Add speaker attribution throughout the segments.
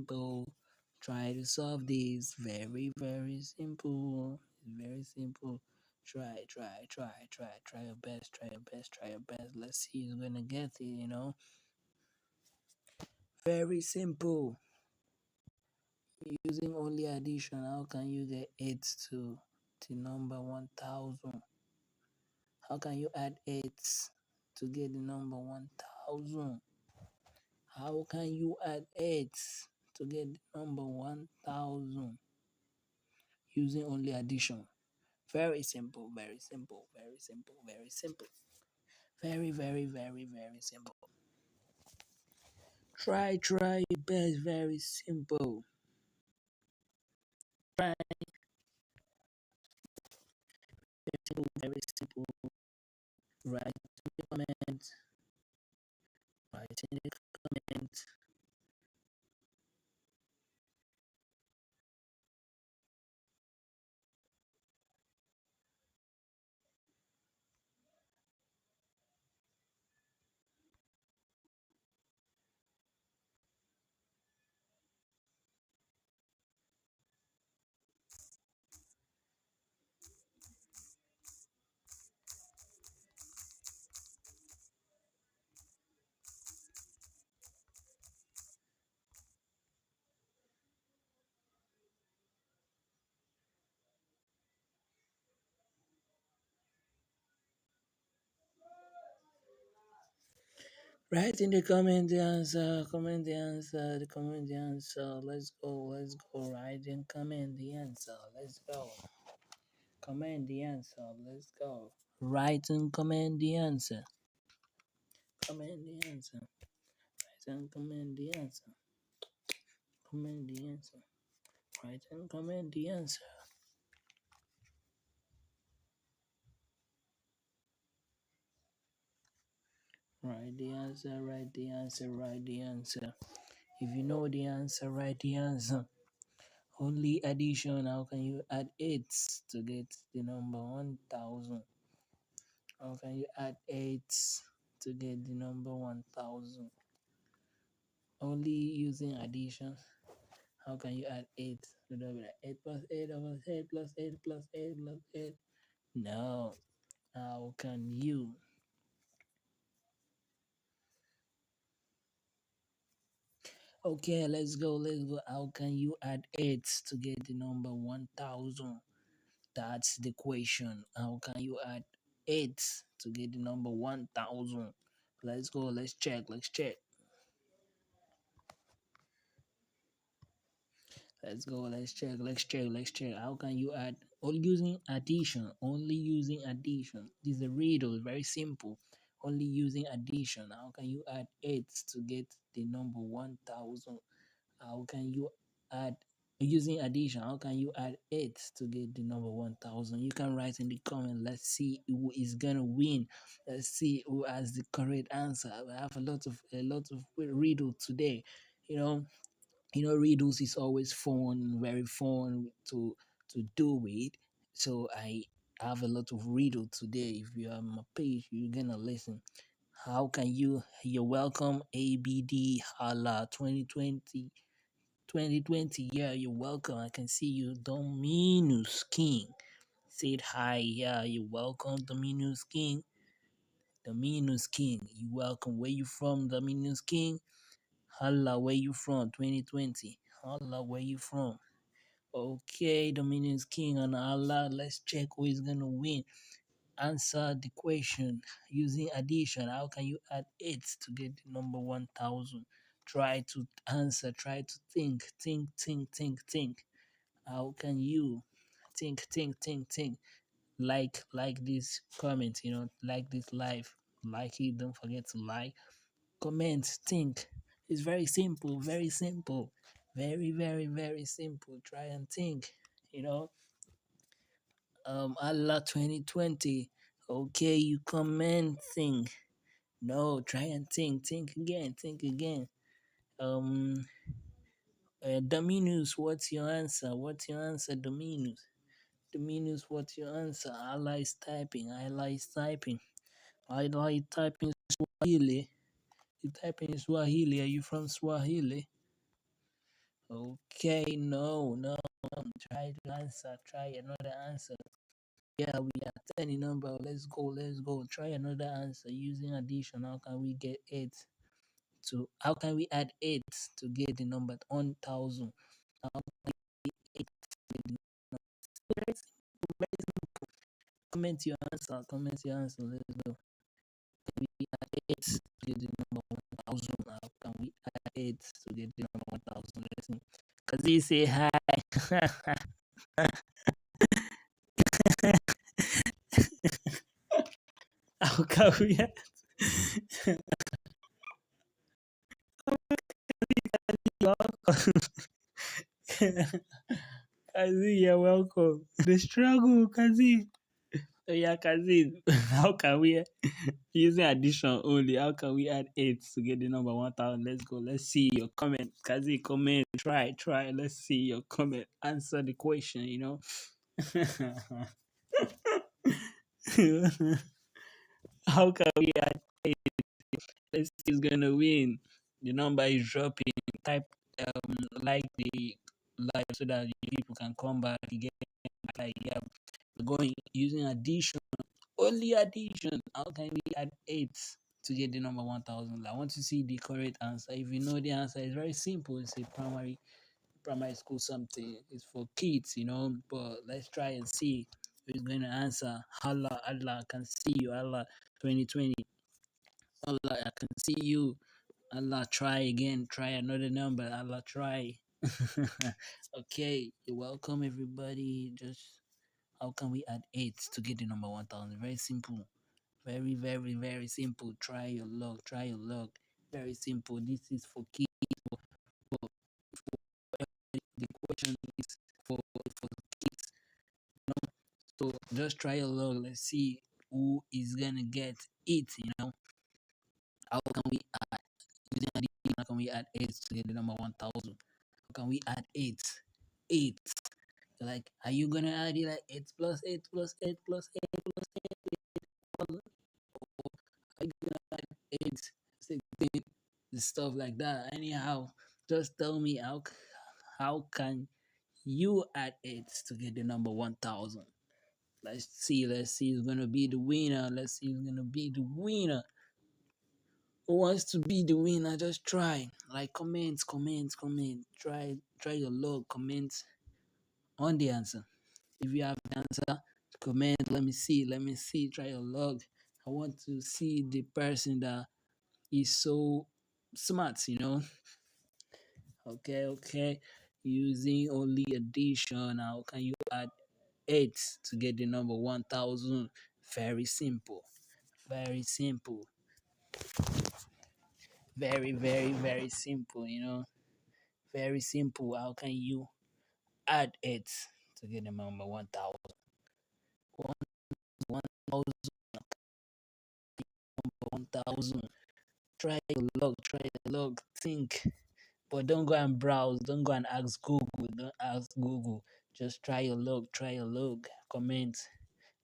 Speaker 1: simple. Try to solve this. Very, very simple. Very simple. Try your best. Try your best. Try your best. Let's see who's gonna get it. Very simple. Using only addition, how can you get 8 to the number 1000? How can you add 8 to get the number 1000? How can you add 8 to get the number 1000 using only addition? Very simple, very simple, very simple, very simple. Very, very, very, very simple. Try your best, very simple. Try very simple, very simple. Write in the comment, write in the comment. Write in the comment the answer, comment the answer, comment the answer. Let's go. Write and comment the answer. Let's go. Comment the answer. Let's go. Write and comment the answer. Comment the answer. Write and comment the answer. Comment the answer. Write and comment the answer. Write the answer. Write the answer. Write the answer. If you know the answer, write the answer. Only addition. How can you add 8 to get the number 1000? How can you add 8 to get the number 1000? Only using addition. How can you add 8? So that will be like 8 plus 8 over 8 plus 8 plus 8 plus 8. No. How can you? Okay, let's go. Let's go. How can you add 8 to get the number 1000? That's the question. How can you add 8 to get the number 1000? Let's go. Let's check. Let's check. Let's go. Let's check. Let's check. Let's check. How can you add? Only using addition. Only using addition. This is a riddle. Very simple. Only using addition. How can you add 8 to get the number 1000? How can you add using addition? How can you add 8 to get the number 1000? You can write in the comment. Let's see who is gonna win. Let's see who has the correct answer. I have a lot of riddle today. You know, riddles is always fun, very fun to do with. So I have a lot of riddle today. If you are on my page, you're gonna listen. How can you're welcome, ABD Hala 2020. Yeah, you're welcome. I can see you. Dominus King said hi. Yeah, you're welcome, Dominus King. Dominus King, you welcome. Where you from, Dominus King? Hala, where you from? 2020. Hala, where you from? Okay, Dominus King and Allah. Let's check who is gonna win. Answer the question using addition. How can you add 8 to get the number 1000? Try to answer. Try to think. How can you think? Like this comment. Like this live. Like it. Don't forget to like, comment, think. It's very simple. Very simple. Very, very, very simple. Try and think. You know. Allah 2020. Okay, you comment, think. No, try and think again, think again. Dominus, what's your answer? What's your answer, Dominus? Dominus, what's your answer? Allah is typing. Allah is typing. Allah is typing Swahili. You typing Swahili. Are you from Swahili? Okay, no, no, no. Try to answer. Try another answer. Yeah, we are 10 in number. Let's go, let's go. Try another answer using addition. How can we get 8 to how can we add 8 to get the number 1000? How can we 8 to get the number? Very simple, very simple. Comment your answer. Comment your answer. Let's go. Can we add 8 to get the number 1000? How can we add 8 to get the number 1000? Let's see. Kazi say hi. How can we add? Kazi, you're welcome. The struggle, Kazi. Oh yeah, Kazi. How can we using addition only? How can we add 8 to get the number 1000? Let's go. Let's see your comment. Kazi, comment. Try, try. Let's see your comment. Answer the question. How can we add 8? Let's see who's gonna win. The number is dropping. Type like the live so that the people can come back again. Like yeah, we're going using addition. Only addition. How can we add 8 to get the number 1000? I want to see the correct answer. If you know the answer, it's very simple. It's a primary school something. It's for kids. But let's try and see who's going to answer. Allah, Allah, I can see you. Allah, 2020. Allah, I can see you. Allah, try again. Try another number. Allah, try. Okay, you're welcome, everybody. Just how can we add 8 to get the number 1000? Very simple. Very, very, very simple. Try your luck. Try your luck. Very simple. This is for kids. For, the question is for kids. So just try your luck. Let's see who is gonna get it. How can we add using addition? How can we add 8 to get the number 1000? How can we add 8? 8. Like, are you gonna add it like 8 plus 8 plus 8 plus 8 plus 8? Are you gonna add 8, 16, stuff like that? Anyhow, just tell me how can you add 8 to get the number 1000? Let's see who's gonna be the winner. Let's see who's gonna be the winner. Who wants to be the winner? Just try. Like comment, comment, comment. Try your luck. Comment on the answer. If you have the answer, comment. Let me see. Let me see. Try your luck. I want to see the person that is so smart. Okay, okay. Using only addition. How can you add 8 to get the number 1000? Very simple. Very simple. Very, very, very simple. Very simple. How can you add 8 to get the number 1000? 1000, 1000. Try your luck, try your luck. Think. But don't go and browse. Don't go and ask Google. Don't ask Google. Just try your luck, try your luck. Comment.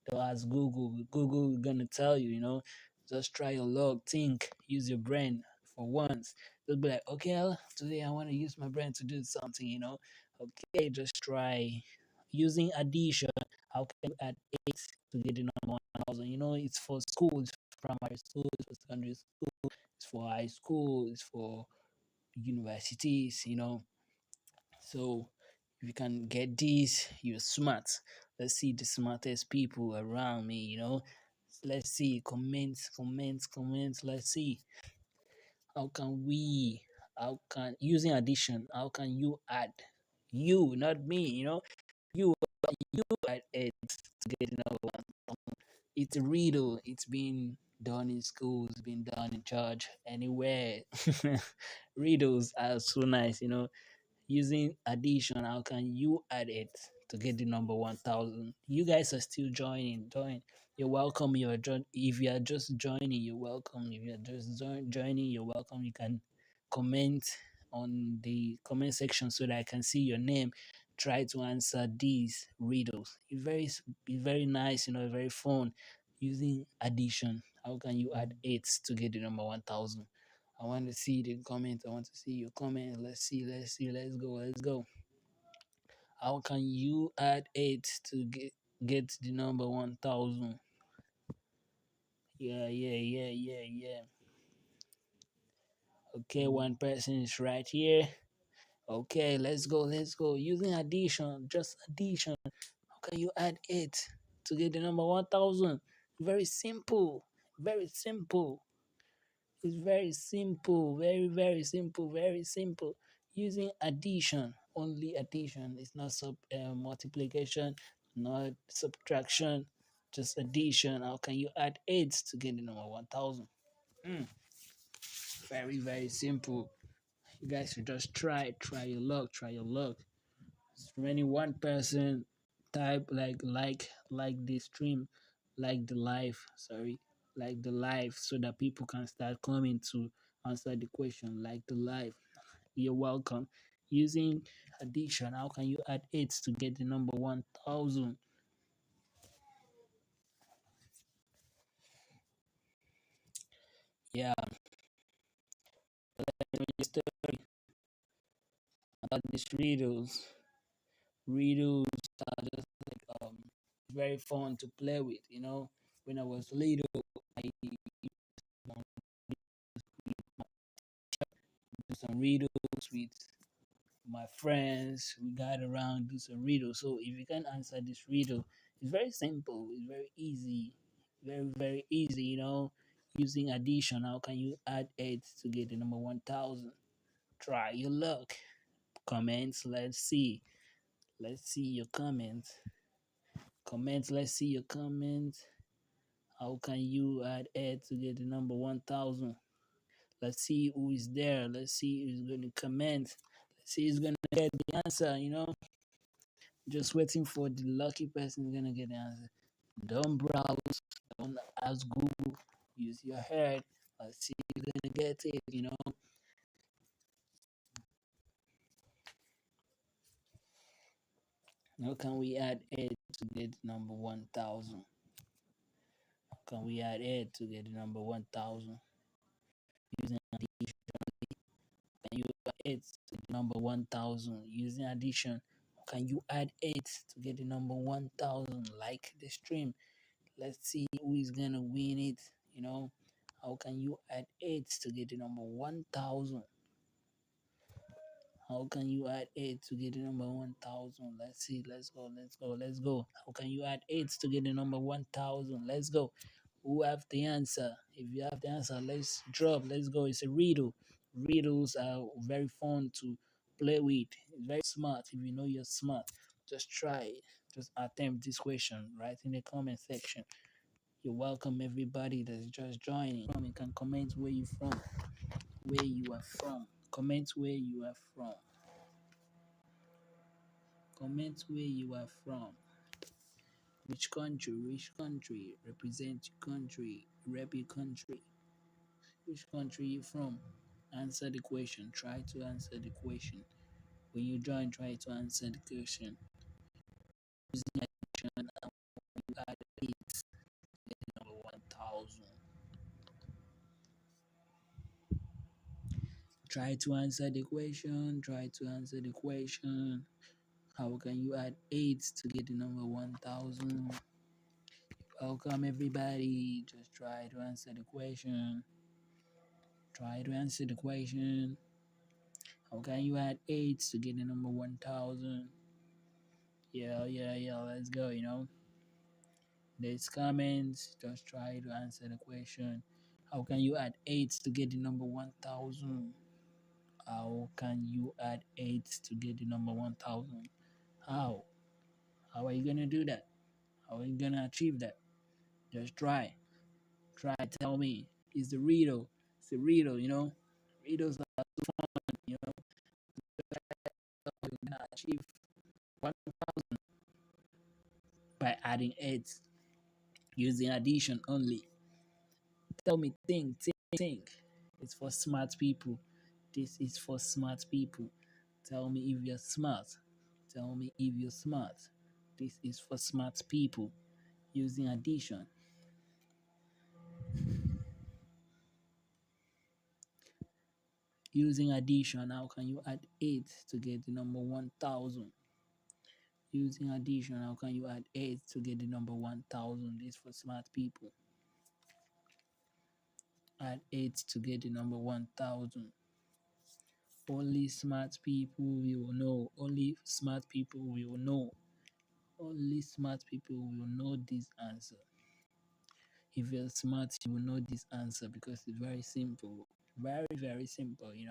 Speaker 1: Don't ask Google. Google is gonna tell you. Just try your luck. Think. Use your brain for once. Just be like, okay, today I want to use my brain to do something. Okay, just try. Using addition, how can you add 8 to get the number 1000? It's for school, it's for primary school, it's for secondary school, it's for high school, it's for universities. So if you can get this, you're smart. Let's see the smartest people around me. Let's see. Comments, comments, comments. Let's see. How can we how can using addition, how can you add you, not me. You add 8 to get another one. It's a riddle. It's been done in schools, been done in church, anywhere. Riddles are so nice. Using addition, how can you add it to get the number 1000? You guys are still joining. Join. You're welcome. If you are just joining, you're welcome. If you're just joining, you're welcome. You can comment on the comment section so that I can see your name. Try to answer these riddles. It's very nice. Very fun. Using addition, how can you add 8 to get the number 1000? I want to see the comment. I want to see your comment. Let's see. Let's see. Let's go. Let's go. How can you add eight to get the number 1,000? Yeah, yeah, yeah, yeah, yeah. Okay, one person is right here. Okay, let's go. Let's go. Using addition, just addition. How can you add eight to get the number 1,000? Very simple. Very simple. It's very simple, very, very simple, very simple. Using addition, only addition. It's not multiplication, not subtraction, just addition. How can you add 8 to get the number 1,000? Mm, very, very simple. You guys should just try your luck, try your luck. Remaining one person type like the stream, like the live, sorry, like the live so that people can start coming to answer the question, like the live. You're welcome. Using addition, how can you add 8 to get the number 1,000? Yeah, let me just tell you about these riddles are just like very fun to play with, when I was little, I used to do some riddles with my friends. We got around, do some riddle. So if you can answer this riddle, it's very simple, it's very easy, very, very easy, using addition. How can you add 8 to get the number 1,000? Try your luck. Comments, let's see your comments, let's see your comments. How can you add 8 to get the number 1,000? Let's see who is there. Let's see who's going to comment. Let's see who's going to get the answer, Just waiting for the lucky person who's going to get the answer. Don't browse. Don't ask Google. Use your head. Let's see who's going to get it. How can we add 8 to get the number 1,000? How can we add 8 to get the number 1,000? Using addition. Can you add 8 to the number 1,000? Using addition. Can you add 8 to get the number 1,000? Like the stream. Let's see who is gonna win it. How can you add 8 to get the number 1,000? How can you add 8 to get the number 1,000? Let's see. Let's go. Let's go. Let's go. How can you add 8 to get the number 1,000? Let's go. Who have the answer? If you have the answer, let's drop. Let's go. It's a riddle. Riddles are very fun to play with. It's very smart. If you know you're smart, just try it. Just attempt this question right in the comment section. You're welcome, everybody that's just joining. You can comment where you from, where you are from. Comment where you are from. Comment where you are from. Which country? Which country? Represent your country. Rep your country. Which country you from? Answer the question. Try to answer the question. When you join, try to answer the question. Using addition, you add 8, get the number 1,000. Try to answer the question. Try to answer the question. How can you add 8 to get the number 1,000? Welcome, everybody. Just try to answer the question. Try to answer the question. How can you add 8 to get the number 1,000? Yeah, yeah, yeah. Let's go. There's comments. Just try to answer the question. How can you add 8 to get the number 1,000? How can you add 8 to get the number 1,000? How? How are you going to do that? How are you going to achieve that? Just try. Try. Tell me. It's the riddle. It's the riddle. Riddles are so fun, You're going to achieve 1,000 by adding 8 using addition only. Tell me, think. It's for smart people. This is for smart people. Tell me if you're smart. Tell me if you're smart. This is for smart people using addition. Using addition, how can you add 8 to get the number 1000? Using addition, how can you add 8 to get the number 1000? This for smart people. Add 8 to get the number 1000. Only smart people will know. Only smart people will know. Only smart people will know this answer. If you're smart, you will know this answer because it's very simple. Very, very simple, Very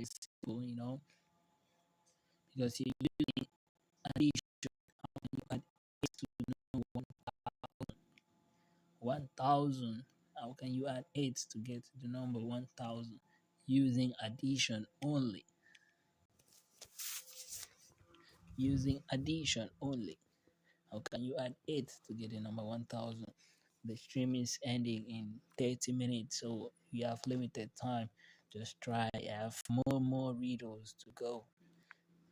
Speaker 1: simple, because you're using addition. You add 8 to the number 1000. How can you add 8 to get the number 1000? Using addition only. Using addition only. How can you add 8 to get the number 1000? The stream is ending in 30 minutes, so you have limited time. Just try. I have more riddles to go.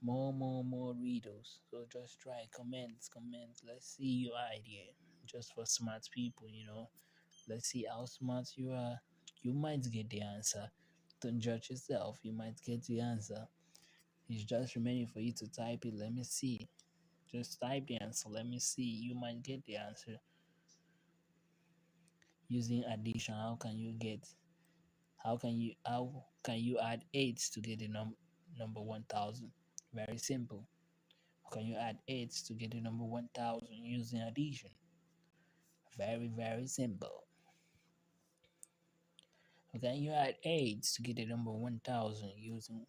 Speaker 1: More riddles. So just try. Comment. Let's see your idea. Just for smart people. Let's see how smart you are. You might get the answer. Don't judge yourself. You might get the answer. It's just remaining for you to type it. Let me see. Just type the answer. Let me see. You might get the answer. Using addition, how can you add 8 to get the number 1000? Very simple. How can you add 8 to get the number 1000 using addition? Very, very simple. How can you add 8 to get the number 1000 using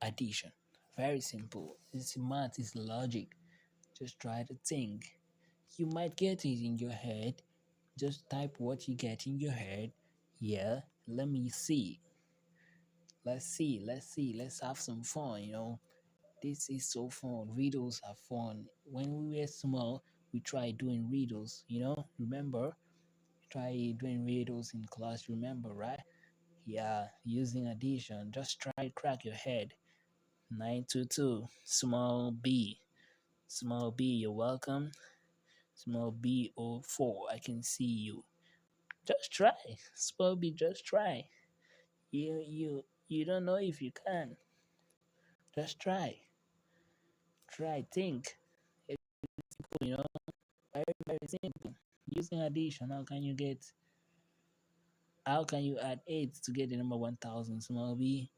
Speaker 1: addition? Very simple. It's math, it's logic. Just try to think. You might get it in your head. Just type what you get in your head. Yeah, let me see. Let's have some fun. This is so fun. Riddles are fun. When we were small, we tried doing riddles. Remember? Try doing riddles in class, remember, right? Yeah, using addition. Just try crack your head. 922, small b. Small b, you're welcome. Small B04, I can see you. Just try. Small b, just try. You don't know if you can. Just try. Try, think. It's simple, very, very simple. Using addition, how can you add 8 to get the number 1000? Small b.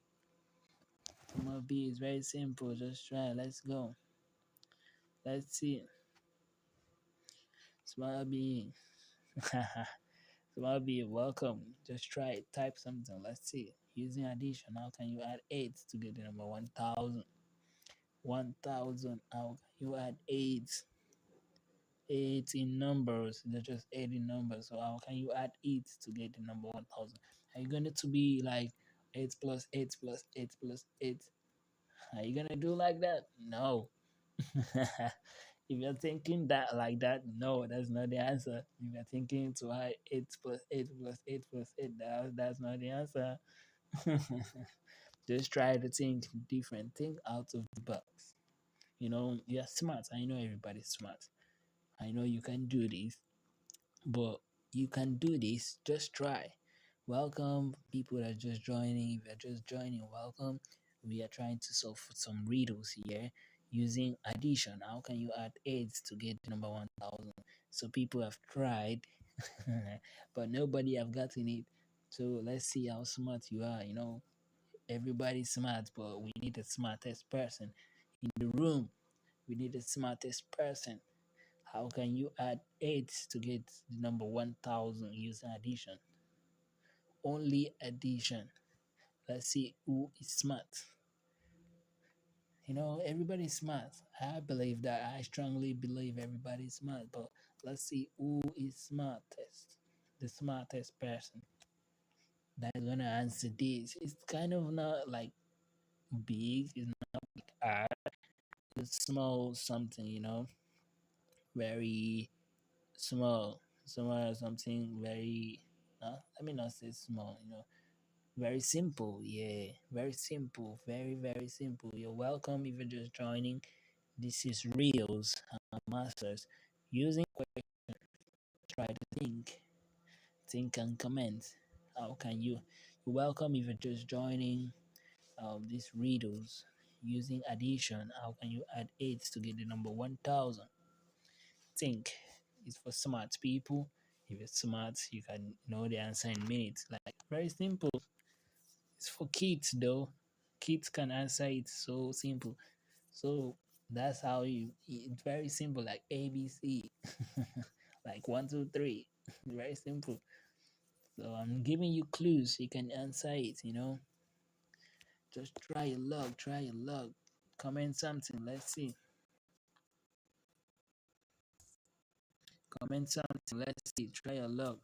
Speaker 1: Small b is very simple. Just try. Let's go. Let's see. Small b. Small b, welcome. Just try it. Type something. Let's see. Using addition, how can you add 8 to get the number 1000? 1000. How can you add 8? 8 in numbers. They're just 8 in numbers. So how can you add 8 to get the number 1000? Are you going to be like 8 plus 8 plus 8 plus 8? Are you going to do like that? No. If you're thinking that like that, no, that's not the answer. If you're thinking to add 8 plus 8 plus 8 plus 8, that's not the answer. Just try to think different. Think out of the box. You're smart. I know everybody's smart. I know you can do this, but you can do this. Just try. Welcome, people that are just joining. If you're just joining, welcome. We are trying to solve some riddles here using addition. How can you add 8 to get the number 1000? So people have tried, but nobody have gotten it. So let's see how smart you are. Everybody's smart, but we need the smartest person in the room. We need the smartest person. How can you add 8 to get the number 1000 using addition? Only addition. Let's see who is smart. Everybody's smart. I believe that. I strongly believe everybody's smart. But let's see who is smartest. The smartest person that's gonna answer this. It's kind of not like big. It's not like hard. It's small something. Very small. Small something very. Let me not say small. Very simple, yeah. Very simple. Very, very simple. You're welcome if you're just joining. This is Reels Masters. Using questions, try to think. Think and comment. How can you're welcome if you're just joining these riddles using addition. How can you add 8 to get the number 1000? Think it's for smart people. If you're smart, you can know the answer in minutes. Like very simple. It's for kids though. Kids can answer it so simple. So that's how it's very simple, like ABC. Like one, two, three. Very simple. So I'm giving you clues. You can answer it. Just try your luck, try your luck. Comment something. Let's see. Comment something. Let's see. Try your luck.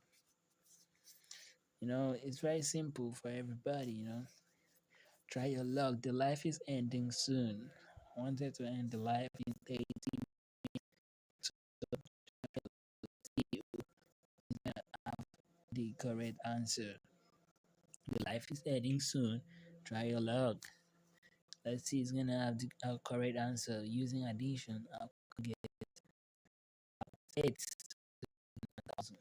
Speaker 1: It's very simple for everybody. Try your luck. The life is ending soon. Wanted to end the life in 30 the correct answer. The life is ending soon. Try your luck. Let's see, it's gonna have the correct answer using addition. I'll get 8,000.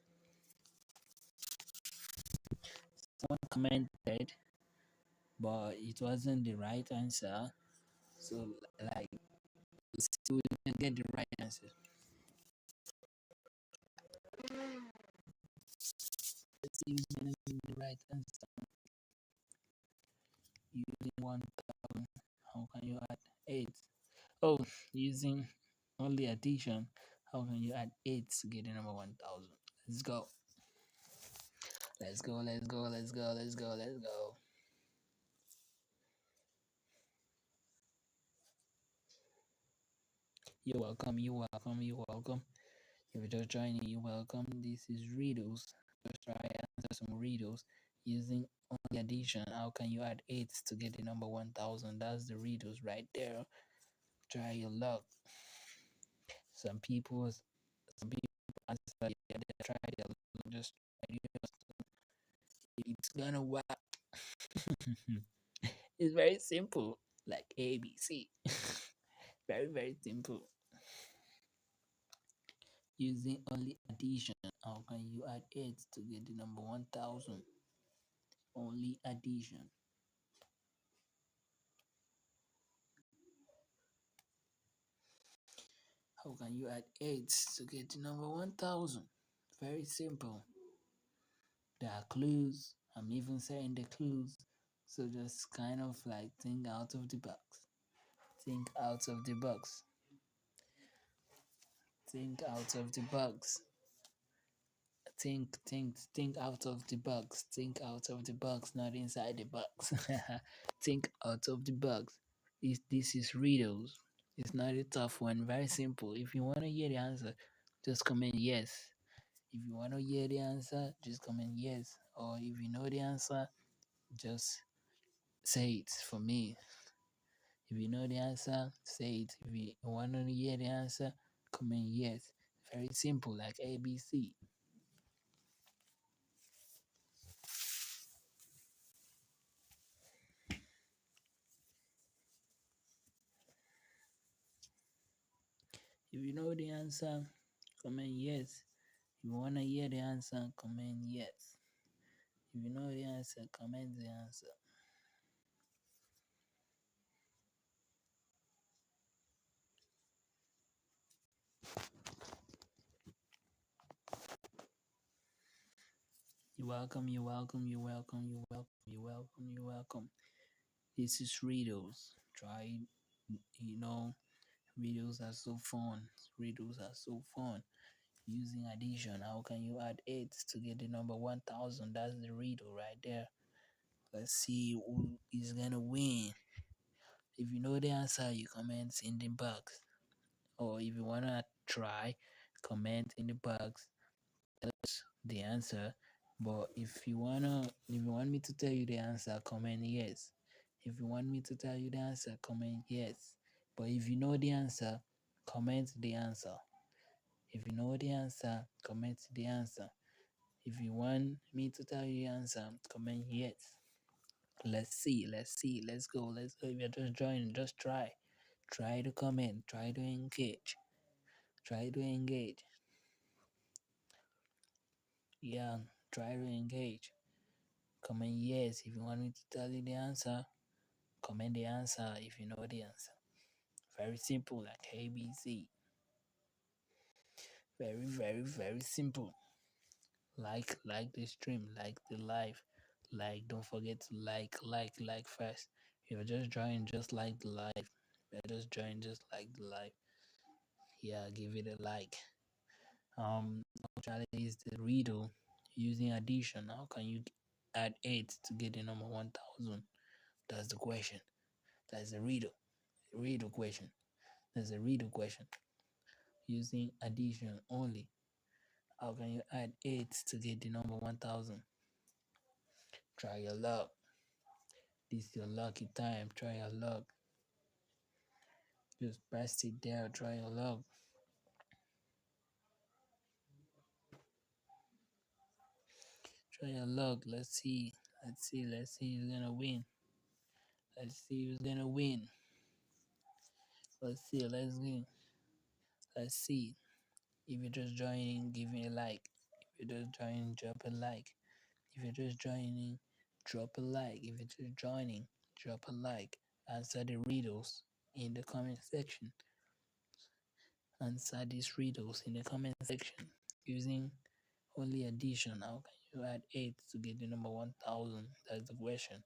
Speaker 1: Someone commented, but it wasn't the right answer. So, like, still didn't get the right answer. Let's see who's gonna get the right answer. Using 1000. How can you add 8? Oh, using only addition. How can you add 8 to get the number 1000? Let's go. Let's go, let's go, let's go, let's go, let's go. You're welcome, you're welcome, you're welcome. If you're just joining, you're welcome. This is riddles. Just try and answer some riddles using only addition. How can you add 8 to get the number 1000? That's the riddles right there. Try your luck. Some people, some people answer, yeah, they try their luck. Just try it's gonna work. It's very simple, like ABC. Very, very simple. Using only addition. How can you add 8 to get the number 1000? Only addition. How can you add 8 to get the number 1000? Very simple. There are clues. I'm even saying the clues. So just kind of like think out of the box. Think out of the box. Think out of the box. Think out of the box. Think out of the box, not inside the box. Think out of the box. This is riddles. It's not a tough one. Very simple. If you want to hear the answer, just comment yes. If you want to hear the answer, just comment yes. Or if you know the answer, just say it for me. If you know the answer, say it. If you want to hear the answer, comment yes. Very simple, like ABC. If you know the answer, comment yes. If you want to hear the answer, comment yes. If you know the answer, comment the answer. You're welcome, you're welcome, you're welcome, you're welcome, you're welcome, you're welcome. This is riddles. Try, you know, riddles are so fun. Riddles are so fun. Using addition, how can you add 8 to get the number 1000? That's the riddle right there. Let's see who is gonna win. If you know the answer, you comment in the box. Or if you wanna try, comment in the box. Tell us the answer. But if you want me to tell you the answer, comment yes. If you want me to tell you the answer, comment yes. But if you know the answer, comment the answer. If you know the answer, comment the answer. If you want me to tell you the answer, comment yes. Let's see, let's go, let's go. If you're just joining, just try. Try to comment, try to engage. Try to engage. Yeah, try to engage. Comment yes if you want me to tell you the answer. Comment the answer if you know the answer. Very simple, like ABC. Very, very, very simple. Like the stream, like the live. Like, don't forget to like first. If you're just joining, just like the live. If you're just joining, just like the live. Yeah, give it a like. Actually, is the riddle using addition. How can you add 8 to get the number 1000? That's the question. That's the riddle. Riddle question. That's a riddle question. Using addition only. How can you add 8 to get the number 1000? Try your luck. This is your lucky time. Try your luck. Just press it there. Try your luck. Try your luck. Let's see. Let's see who's gonna win. Let's see who's gonna win. Let's see. Let's see. If you're just joining, give me a like. If you're just joining, drop a like. If you're just joining, drop a like. If you're just joining, drop a like. Answer the riddles in the comment section. Answer these riddles in the comment section using only addition. How can you add 8 to get the number 1000? That's the question.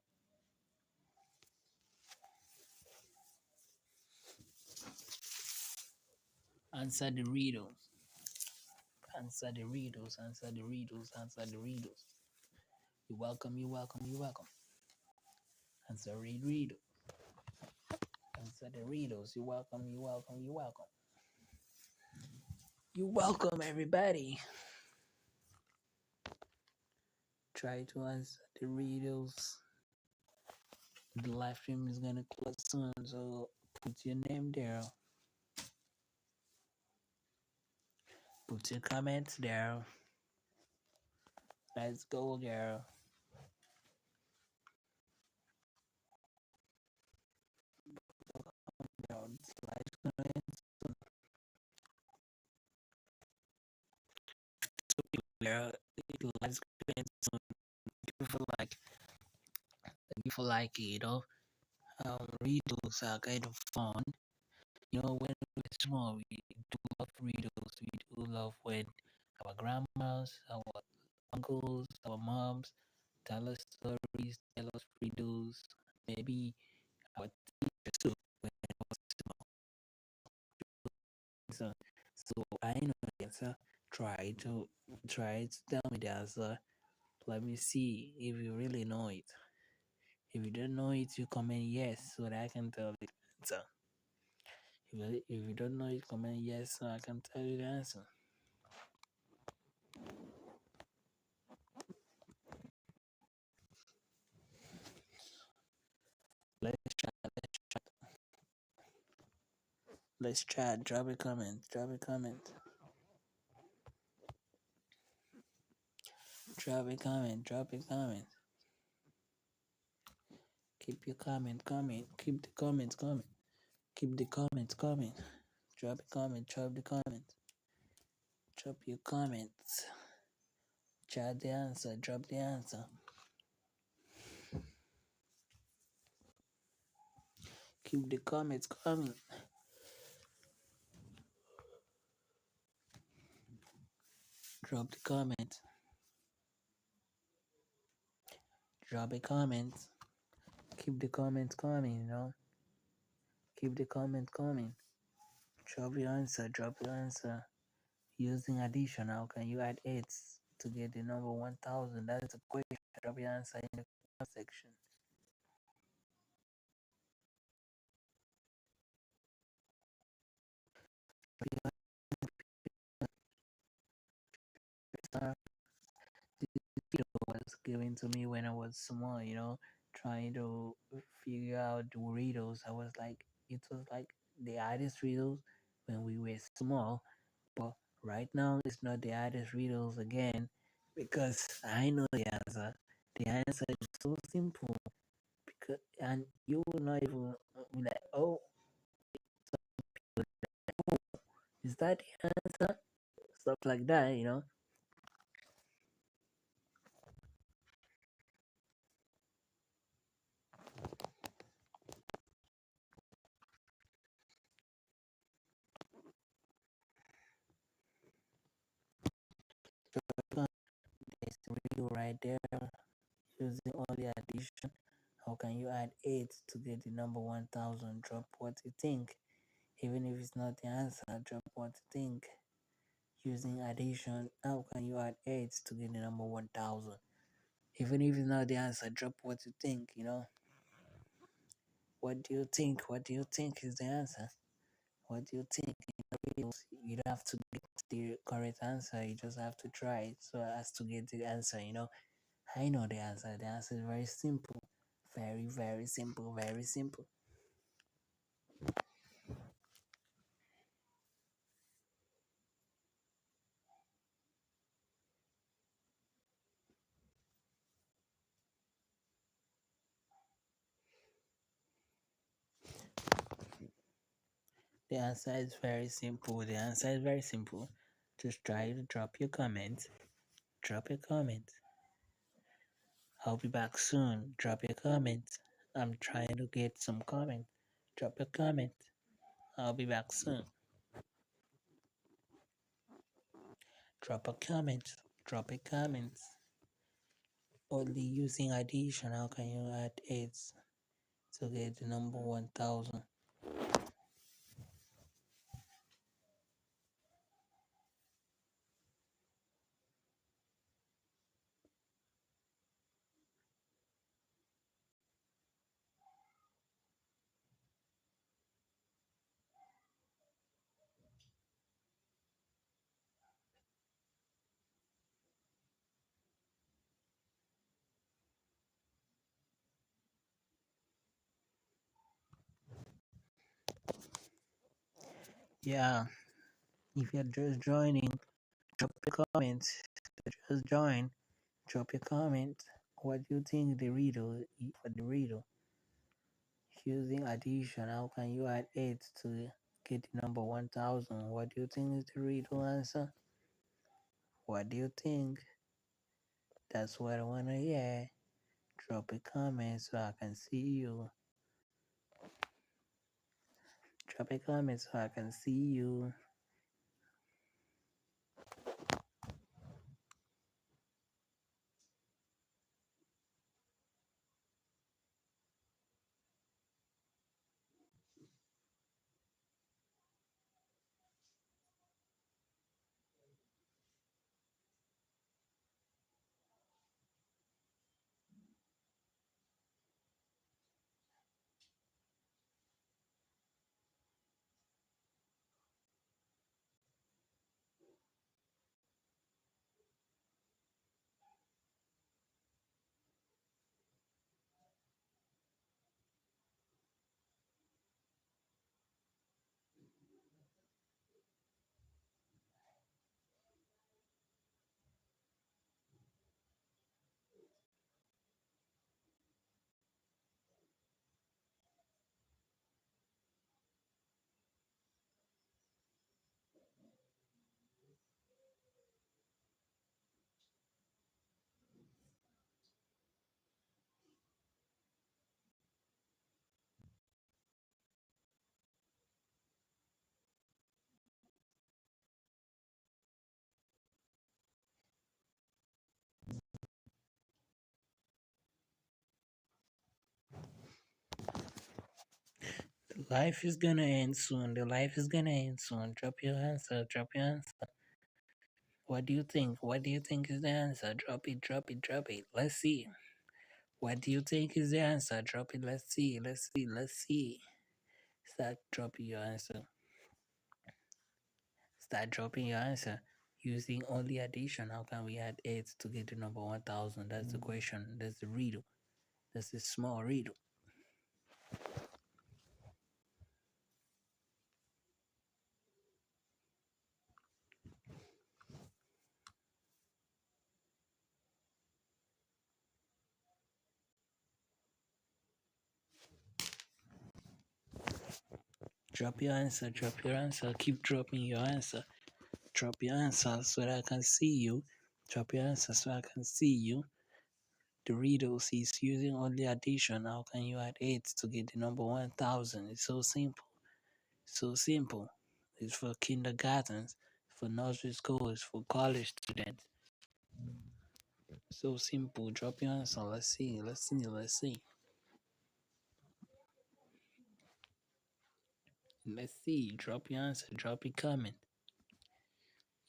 Speaker 1: Answer the riddles. Answer the riddles. Answer the riddles. Answer the riddles. You're welcome. You're welcome. You're welcome. Answer the riddle. Answer the riddles. You're welcome. You're welcome. You're welcome. You're welcome, everybody. Try to answer the riddles. The live stream is gonna close soon, so put your name there. Put your comments there. Let's go there. It's live gonna end soon. So there, live's gonna end soon. Thank you for riddles are kind of fun. When we're small, we do love riddles. We do love when our grandmas, our uncles, our moms tell us stories, tell us riddles. Maybe our teachers too. When I was small. So I know the answer. Try to tell me the answer. Let me see if you really know it. If you don't know it, you comment yes so that I can tell the answer. If you don't know it, comment yes so I can tell you the answer. Let's chat. Let's chat. Drop a comment. Drop a comment. Drop a comment. Drop a comment. Keep your comment coming. Keep the comments coming. Keep the comments coming. Drop a comment. Drop the comment. Drop your comments. Chat the answer. Drop the answer. Keep the comments coming. Drop the comment. Drop a comment. Keep the comments coming, Keep the comment coming. Drop your answer. Drop your answer. Using addition, how can you add 8 to get the number 1000? That's the question. Drop your answer in the comment section. This video was given to me when I was small, trying to figure out the riddles. It was like the hardest riddles when we were small, but right now it's not the hardest riddles again because I know the answer. The answer is so simple and you will not even be like, oh, is that the answer? Stuff like that. There's the riddle right there. Using only addition, how can you add 8 to get the number 1000? Drop what you think. Even if it's not the answer, drop what you think. Using addition, how can you add 8 to get the number 1000? Even if it's not the answer, drop what you think. What do you think? What do you think is the answer? What do you think? You don't have to get the correct answer, you just have to try it so as to get the answer. I know the answer. The answer is very simple. Very, very simple. Very simple. The answer is very simple. The answer is very simple. Just try to drop your comment. Drop your comment. I'll be back soon. Drop your comment. I'm trying to get some comment. Drop your comment. I'll be back soon. Drop a comment. Drop a comment. Only using addition, how can you add 8 to get the number 1000? Yeah, if you're just joining, drop a comment. Just join. Drop your comment. What do you think the riddle for the riddle? Using addition, how can you add 8 to get the number 1000? What do you think is the riddle answer? What do you think? That's what I want to hear. Drop a comment so I can see you. Drop a comment so I can see you. Life is gonna end soon. The life is gonna end soon. Drop your answer. Drop your answer. What do you think? What do you think is the answer? Drop it, drop it, drop it. Let's see. What do you think is the answer? Drop it. Let's see. Let's see. Let's see. Start dropping your answer. Start dropping your answer. Using only addition, how can we add 8 to get the number 1000? That's the question. That's the riddle. That's the small riddle. Drop your answer. Drop your answer. Keep dropping your answer. Drop your answer so that I can see you. Drop your answer so I can see you. The riddle is using only addition. How can you add 8 to get the number 1000? It's so simple. So simple. It's for kindergartens, for nursery schools, for college students. So simple. Drop your answer. Let's see. Let's see. Let's see. Let's see. Drop your answer. Drop a comment.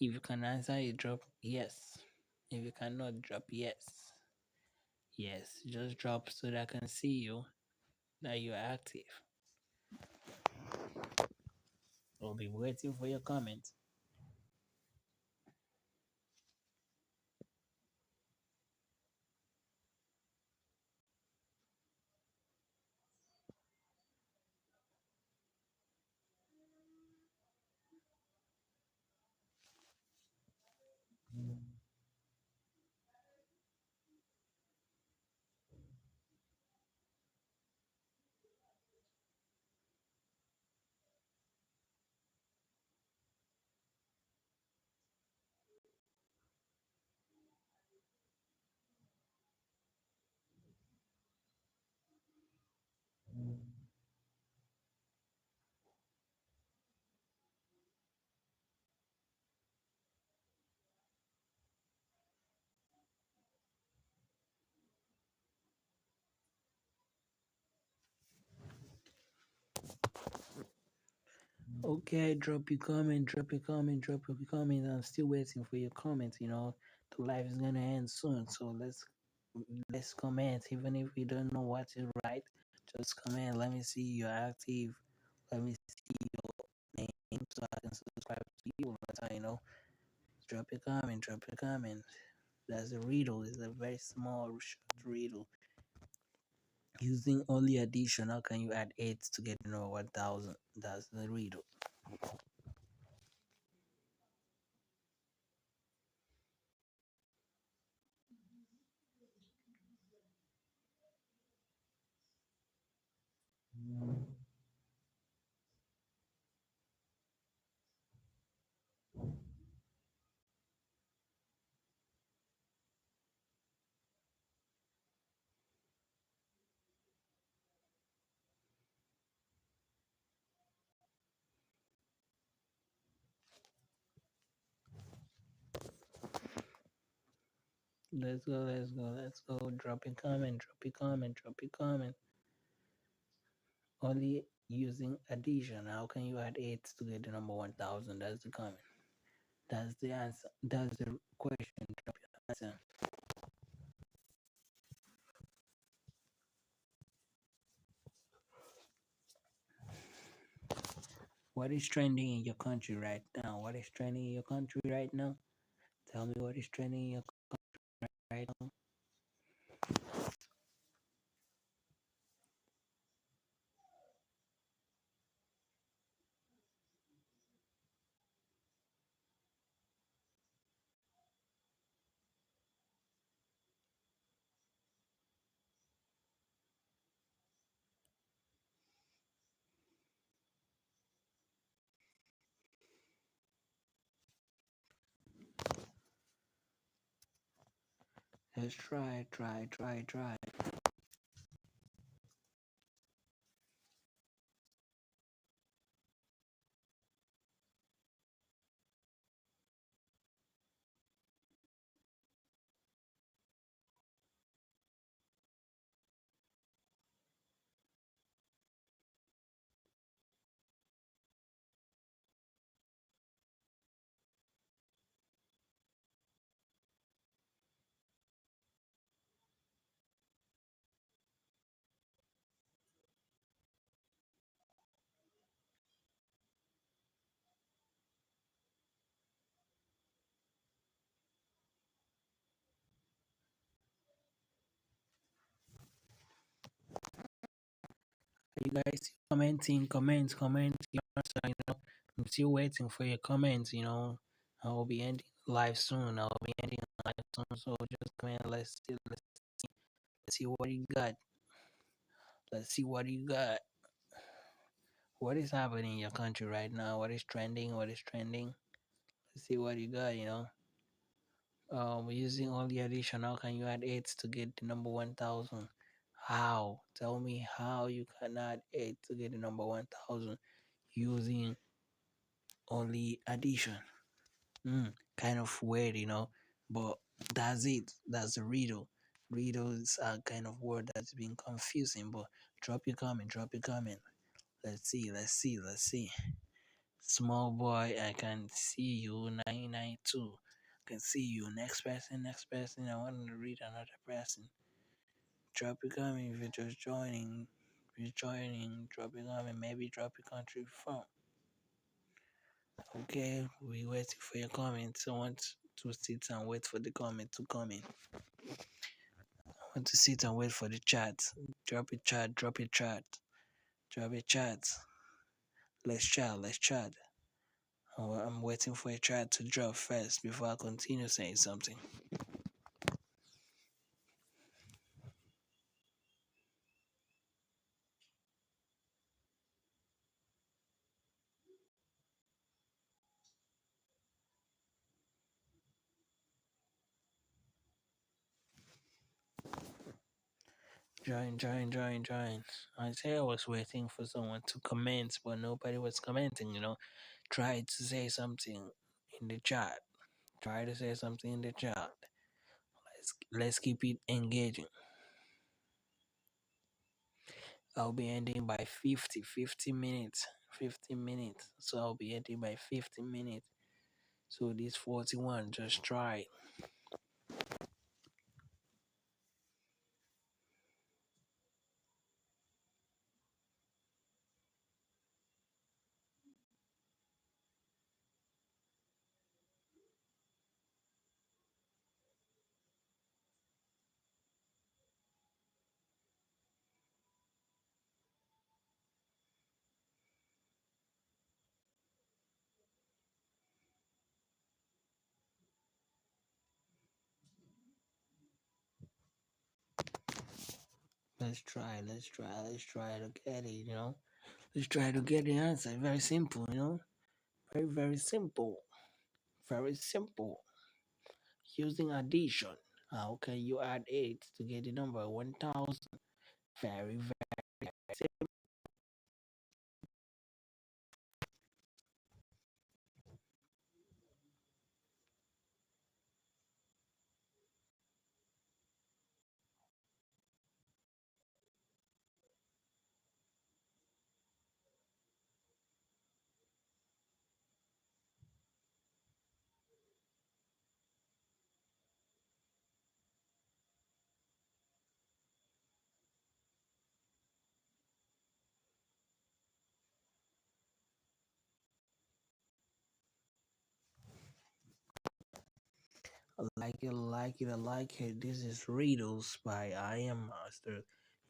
Speaker 1: If you can answer, you drop yes. If you cannot, drop yes. Yes. Just drop so that I can see you that you're active. I'll be waiting for your comment. Okay, drop your comment, drop your comment, drop your comment. I'm still waiting for your comment. The life is gonna end soon, so let's comment. Even if we don't know what to write, just comment. Let me see you're active. Let me see your name so I can subscribe to you. Drop your comment, drop your comment. That's a riddle. It's a very small, short riddle. Using only addition, how can you add 8 to get 1,000? That's the riddle. Let's go, let's go, let's go. Drop a comment, drop a comment, drop a comment. Only using addition. How can you add 8 to get the number 1,000? That's the comment. That's the answer. That's the question. Drop your answer. What is trending in your country right now? What is trending in your country right now? Tell me what is trending in your country right now. Let's try, try, try, try. You guys commenting, comment your answer. I'm still waiting for your comments. I'll be ending live soon. I'll be ending live soon. So just comment. Let's see what you got. Let's see what you got. What is happening in your country right now? What is trending? What is trending? Let's see what you got. Using only addition, how can you add 8 to get the number 1,000? How? Tell me how you can add 8 to get the number 1,000 using only addition. Kind of weird, but That's it. That's the riddle. Riddles are kind of word that's been confusing, but drop your comment, drop your comment. Let's see, let's see, let's see. Small boy, I can see you. 992. I can see you. Next person, next person. I want to read another person. Drop your comment if you're just joining. If you're joining, drop your comment. Maybe drop your country from. Okay, we waiting for your comments. I want to sit and wait for the comment to come in. I want to sit and wait for the chat. Drop a chat, drop a chat, drop a chat. Let's chat, let's chat. I'm waiting for a chat to drop first before I continue saying something. Join, join, join, join. I say I was waiting for someone to comment, but nobody was commenting, Try to say something in the chat. Try to say something in the chat. Let's keep it engaging. I'll be ending by 50 minutes. 50 minutes. So I'll be ending by 50 minutes. So this 41, just try. Let's try, let's try to get it. Let's try to get the answer. Very simple. Very, very simple. Very simple. Using addition. How can you add 8 to get the number 1000? Very, very simple. I like it, I like it, I like it. This is Riddles by I Am Master.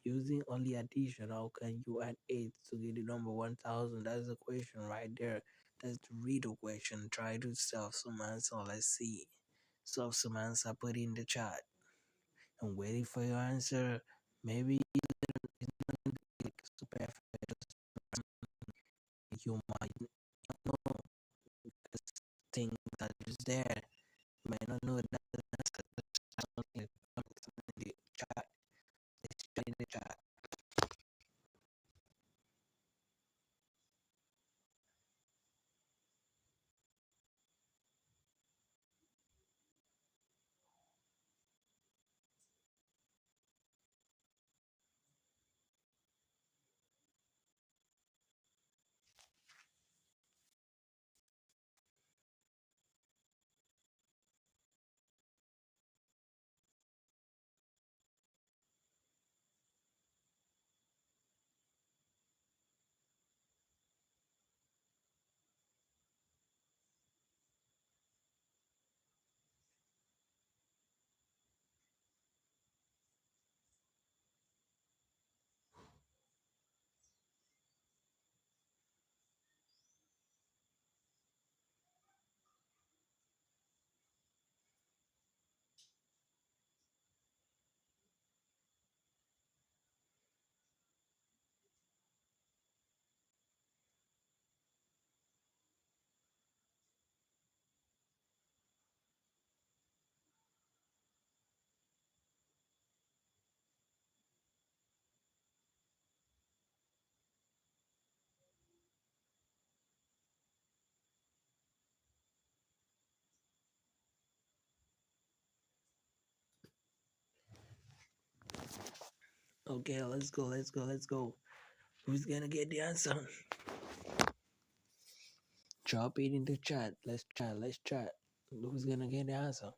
Speaker 1: Using only addition, how can you add 8 to get the number 1000? That's the question right there. That's the riddle question. Try to solve some answer. Let's see. Solve some answer, put in the chat. I'm waiting for your answer. Maybe it's not like super perfect. You might not know this thing that is there. You might not know that answer. Something in the chat. It's in the chat. Okay, let's go, let's go, let's go. Who's gonna get the answer? Drop it in the chat. Let's chat, let's chat. Who's gonna get the answer?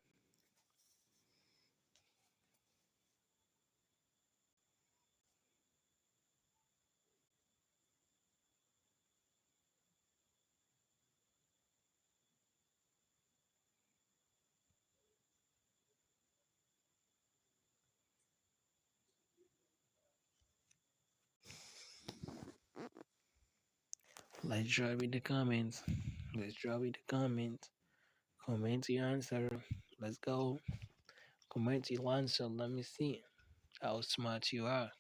Speaker 1: Let's drop in the comments. Let's drop in the comments. Comment your answer. Let's go. Comment your answer. Let me see how smart you are.